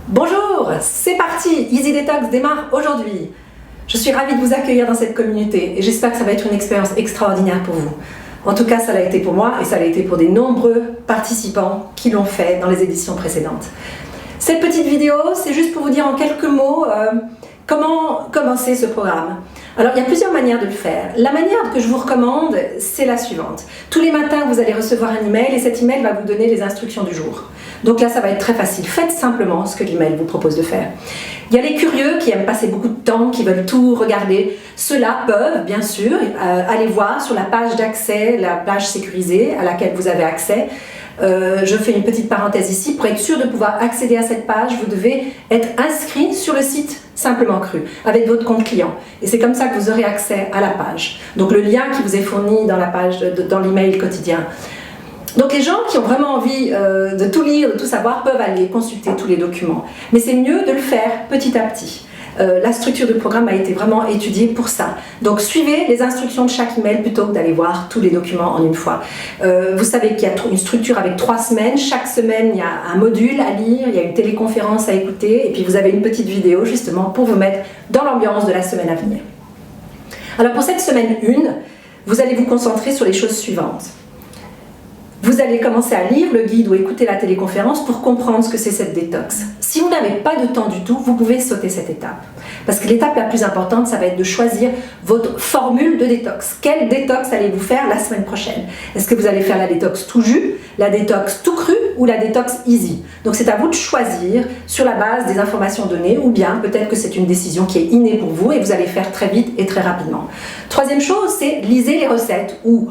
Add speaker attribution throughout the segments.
Speaker 1: Bonjour, c'est parti, Easy Detox démarre aujourd'hui. Je suis ravie de vous accueillir dans cette communauté et j'espère que ça va être une expérience extraordinaire pour vous. En tout cas, ça l'a été pour moi et ça l'a été pour des nombreux participants qui l'ont fait dans les éditions précédentes. Cette petite vidéo, c'est juste pour vous dire en quelques mots comment commencer ce programme. Alors, il y a plusieurs manières de le faire. La manière que je vous recommande, c'est la suivante. Tous les matins, vous allez recevoir un email et cet email va vous donner les instructions du jour. Donc là, ça va être très facile. Faites simplement ce que l'email vous propose de faire. Il y a les curieux qui aiment passer beaucoup de temps, qui veulent tout regarder. Ceux-là peuvent, bien sûr, aller voir sur la page d'accès, la page sécurisée à laquelle vous avez accès. Je fais une petite parenthèse ici. Pour être sûr de pouvoir accéder à cette page, vous devez être inscrit sur le site Simplement Cru avec votre compte client. Et c'est comme ça que vous aurez accès à la page. Donc le lien qui vous est fourni dans la page, dans l'email quotidien. Donc les gens qui ont vraiment envie de tout lire, de tout savoir, peuvent aller consulter tous les documents. Mais c'est mieux de le faire petit à petit. La structure du programme a été vraiment étudiée pour ça. Donc suivez les instructions de chaque email plutôt que d'aller voir tous les documents en une fois. Vous savez qu'il y a une structure avec 3 semaines. Chaque semaine, il y a un module à lire, il y a une téléconférence à écouter et puis vous avez une petite vidéo justement pour vous mettre dans l'ambiance de la semaine à venir. Alors pour cette semaine 1, vous allez vous concentrer sur les choses suivantes. Vous allez commencer à lire le guide ou écouter la téléconférence pour comprendre ce que c'est cette détox. Si vous n'avez pas de temps du tout, vous pouvez sauter cette étape. Parce que l'étape la plus importante, ça va être de choisir votre formule de détox. Quelle détox allez-vous faire la semaine prochaine? Est-ce que vous allez faire la détox tout jus, la détox tout cru ou la détox easy? Donc c'est à vous de choisir sur la base des informations données ou bien peut-être que c'est une décision qui est innée pour vous et vous allez faire très vite et très rapidement. Troisième chose, c'est lisez les recettes ou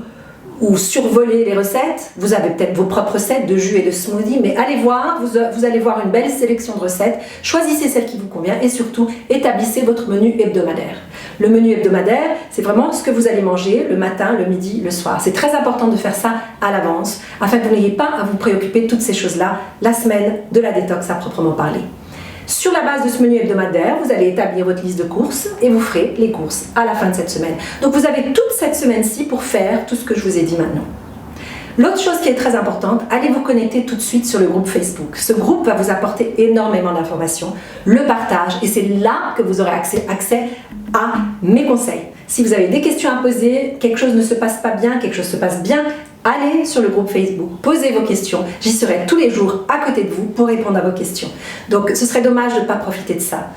Speaker 1: survoler les recettes. Vous avez peut-être vos propres recettes de jus et de smoothie, mais allez voir, vous allez voir une belle sélection de recettes, choisissez celle qui vous convient et surtout établissez votre menu hebdomadaire. Le menu hebdomadaire, c'est vraiment ce que vous allez manger le matin, le midi, le soir. C'est très important de faire ça à l'avance afin que vous n'ayez pas à vous préoccuper de toutes ces choses-là la semaine de la détox à proprement parler. Sur la base de ce menu hebdomadaire, vous allez établir votre liste de courses et vous ferez les courses à la fin de cette semaine. Donc vous avez toute cette semaine-ci pour faire tout ce que je vous ai dit maintenant. L'autre chose qui est très importante, allez vous connecter tout de suite sur le groupe Facebook. Ce groupe va vous apporter énormément d'informations, le partage, et c'est là que vous aurez accès à mes conseils. Si vous avez des questions à poser, quelque chose ne se passe pas bien, quelque chose se passe bien, allez sur le groupe Facebook, posez vos questions. J'y serai tous les jours à côté de vous pour répondre à vos questions. Donc ce serait dommage de ne pas profiter de ça.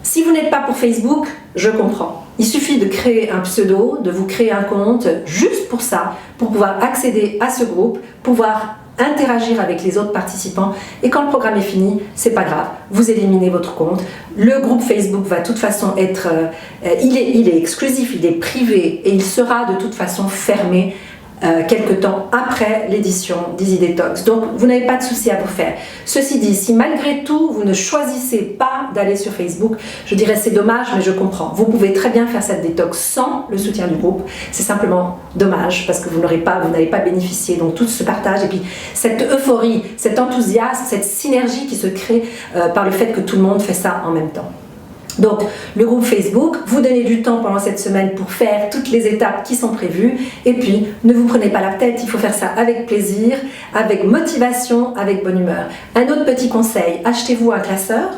Speaker 1: Si vous n'êtes pas pour Facebook, je comprends. Il suffit de créer un pseudo, de vous créer un compte juste pour ça, pour pouvoir accéder à ce groupe, pouvoir interagir avec les autres participants et quand le programme est fini, c'est pas grave, vous éliminez votre compte. Le groupe Facebook va de toute façon être, il est exclusif, il est privé et il sera de toute façon fermé quelques temps après l'édition d'Easy Detox. Donc vous n'avez pas de souci à vous faire. Ceci dit, si malgré tout vous ne choisissez pas d'aller sur Facebook, je dirais c'est dommage, mais je comprends. Vous pouvez très bien faire cette détox sans le soutien du groupe. C'est simplement dommage parce que vous n'allez pas bénéficié donc tout ce partage et puis cette euphorie, cet enthousiasme, cette synergie qui se crée par le fait que tout le monde fait ça en même temps. Donc, le groupe Facebook, vous donnez du temps pendant cette semaine pour faire toutes les étapes qui sont prévues et puis ne vous prenez pas la tête, il faut faire ça avec plaisir, avec motivation, avec bonne humeur. Un autre petit conseil, achetez-vous un classeur,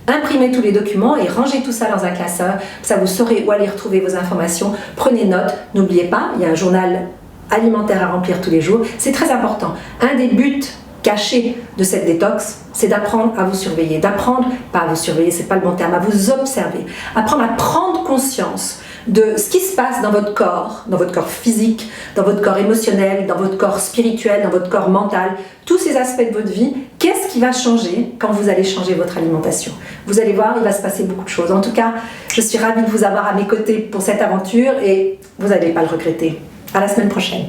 Speaker 1: imprimez tous les documents et rangez tout ça dans un classeur, ça vous saurez où aller retrouver vos informations, prenez note, n'oubliez pas, il y a un journal alimentaire à remplir tous les jours, c'est très important. Un des buts caché de cette détox, c'est d'apprendre à vous surveiller, d'apprendre, pas à vous surveiller, c'est pas le bon terme, à vous observer, apprendre à prendre conscience de ce qui se passe dans votre corps physique, dans votre corps émotionnel, dans votre corps spirituel, dans votre corps mental, tous ces aspects de votre vie, qu'est-ce qui va changer quand vous allez changer votre alimentation? Vous allez voir, il va se passer beaucoup de choses. En tout cas, je suis ravie de vous avoir à mes côtés pour cette aventure et vous n'allez pas le regretter. À la semaine prochaine.